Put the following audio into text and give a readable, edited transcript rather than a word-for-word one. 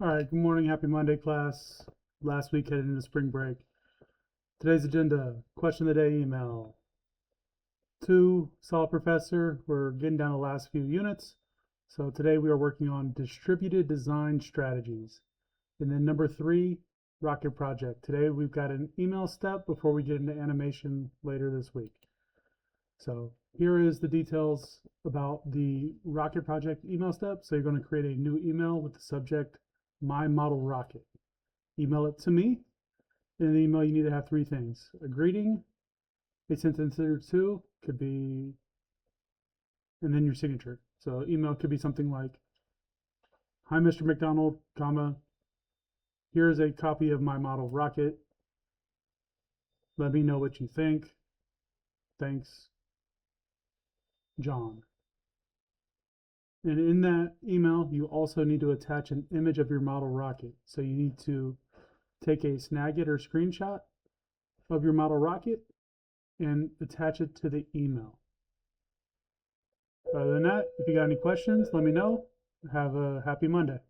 All right, good morning, happy Monday, class. Last week headed into spring break. Today's agenda, question of the day email. 2, solid professor. We're getting down the last few units. So today we are working on distributed design strategies. And then number 3, rocket project. Today we've got an email step before we get into animation later this week. So here is the details about the rocket project email step. So you're going to create a new email with the subject, My Model Rocket. Email it to me. In the email, you need to have 3 things: a greeting, a sentence or 2, could be, and then your signature. So email could be something like, "Hi, Mr. McDonald, comma, here is a copy of my model rocket. Let me know what you think. Thanks, John." And in that email, you also need to attach an image of your model rocket. So you need to take a Snagit or screenshot of your model rocket and attach it to the email. Other than that, if you got any questions, let me know. Have a happy Monday.